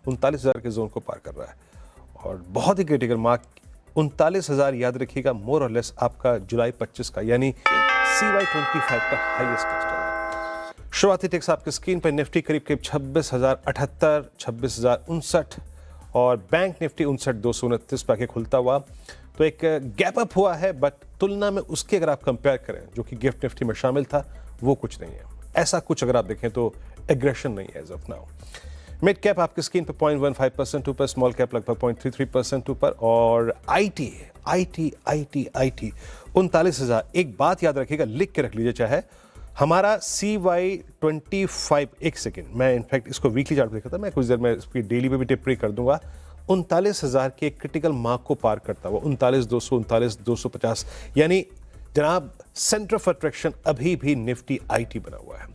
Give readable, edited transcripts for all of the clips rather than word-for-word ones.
39,000 के जोन को पार कर रहा है और बहुत ही क्रिटिकल मार्क 39,000 याद रखिएगा, मोर और लेस आपका जुलाई 25 का यानी CY25 का हाईएस्ट क्लस्टर है। शुरुआती टिक्स आपके स्क्रीन पर। निफ्टी करीब 26,078, 26,059 और बैंक निफ्टी 59,229 पर आके खुलता हुआ तो एक गैप अप हुआ है, बट तुलना में उसके अगर आप कंपेयर करें जो कि गिफ्ट निफ्टी में शामिल था वो कुछ नहीं है। ऐसा कुछ अगर आप देखें तो एग्रेशन नहीं है as of now. Mid cap आपकी स्क्रीन पर 0.15% ऊपर, स्मॉल कैप लगभग 0.33% ऊपर और आईटी 39,000। एक बात याद रखिएगा, लिख के रख लीजिए चाहे, हमारा CY25, एक सेकेंड मैं इनफैक्ट इसको वीकली चार्ट देखा था, मैं कुछ देर में इसकी डेली पे भी टिप्पणी कर दूंगा। 39,000 के क्रिटिकल मार्क को पार करता हुआ 39,200, 39,250 यानी जनाब सेंटर ऑफ अट्रैक्शन अभी भी निफ्टी आईटी बना हुआ है।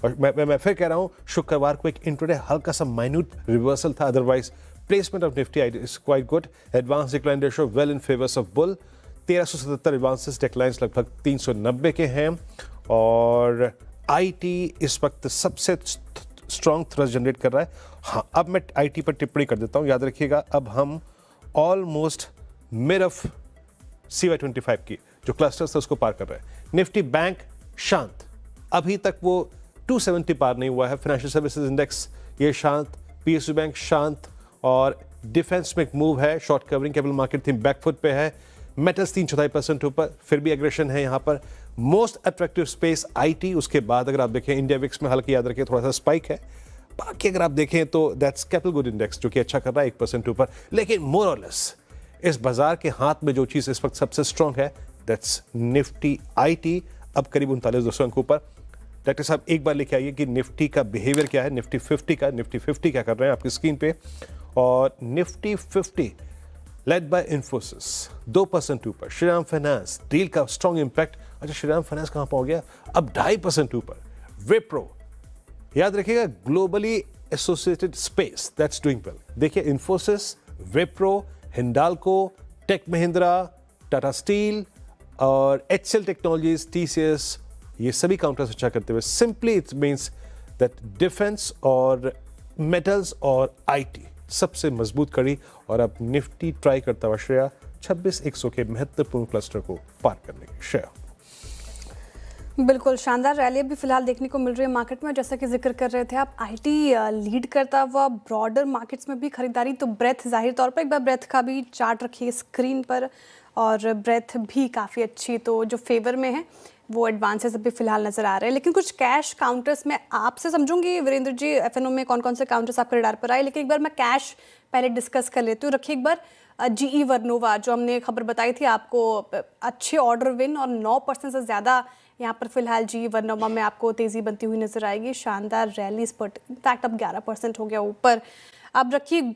और मैं फिर कह रहा हूं, शुक्रवार को एक इंट्राडे हल्का सा माइन्यूट रिवर्सल था, otherwise placement of Nifty IT is quite good. Advance decline ratio well in favours of bull, 1377 advances, declines लगभग 390 के हैं और आईटी इस वक्त सबसे स्ट्रॉन्ग थ्रस्ट जनरेट कर रहा है। हाँ, अब मैं आईटी पर टिप्पणी कर देता हूं, याद रखिएगा अब हम ऑलमोस्ट मिड ऑफ CY25 की जो क्लस्टर्स था उसको पार कर रहे हैं। निफ्टी बैंक शांत, अभी तक वो 270 पार नहीं हुआ है। फाइनेंशियल सर्विसेज इंडेक्स ये शांत, PSU बैंक शांत और डिफेंस में एक मूव है, short covering capital market theme backfoot पे है। मेटल्स 3/4% ऊपर, फिर भी एग्रेशन है यहाँ पर। मोस्ट अट्रैक्टिव स्पेस आईटी, उसके बाद अगर आप देखें इंडिया विक्स में हल्की याद रखिए थोड़ा सा स्पाइक है। बाकी अगर आप देखें तो दैट्स कैपिटल गुड इंडेक्स जो कि अच्छा कर रहा है 1% ऊपर। लेकिन मोर और लेस इस बाजार के हाथ में जो चीज इस वक्त सबसे स्ट्रॉन्ग है दैट्स निफ्टी आईटी, अब करीब 39,200 अंक ऊपर। डॉक्टर साहब एक बार लेके आइए कि निफ्टी का बिहेवियर क्या है, निफ्टी 50 क्या कर रहे हैं आपकी स्क्रीन पे। और निफ्टी 50 लेड बाय इन्फोसिस 2% ऊपर, श्रीराम फाइनेंस डील का स्ट्रॉन्ग इंपैक्ट। अच्छा, श्रीराम फाइनेंस कहां पहुंच गया, अब 2.5% ऊपर। विप्रो याद रखिएगा globally associated space that's doing well. देखिए इन्फोसिस, विप्रो, हिंडाल्को, टेक महिंद्रा, टाटा स्टील और HCL टेक्नोलॉजीज, TCS, ये सभी काउंटर्स अच्छा करते हुए। Simply it means that defence और मेटल्स और आईटी सबसे मजबूत कड़ी और अब निफ्टी ट्राई करता हुआ श्रेया 26,100 के महत्वपूर्ण क्लस्टर को पार करने की। श्रेया बिल्कुल शानदार रैली अभी फिलहाल देखने को मिल रही है मार्केट में। जैसा कि जिक्र कर रहे थे आप, आईटी लीड करता हुआ, ब्रॉडर मार्केट्स में भी खरीदारी, तो ब्रेथ जाहिर तौर पर एक बार ब्रेथ का भी चार्ट रखिए स्क्रीन पर और ब्रेथ भी काफ़ी अच्छी, तो जो फेवर में है वो एडवांसेस अभी फिलहाल नजर आ रहे हैं। लेकिन कुछ कैश काउंटर्स में आपसे समझूंगी वीरेंद्र जी, एफएनओ में कौन कौन से काउंटर्स आपके रडार पर आए, लेकिन एक बार मैं कैश पहले डिस्कस कर लेती हूँ। रखिए एक बार GE वर्नोवा, जो हमने खबर बताई थी आपको, अच्छे ऑर्डर विन और 9% से ज़्यादा यहाँ पर फिलहाल GE वर्नोवा में आपको तेज़ी बनती हुई नजर आएगी। शानदार रैली, इस पर इनफैक्ट अब 11% हो गया ऊपर। अब रखिए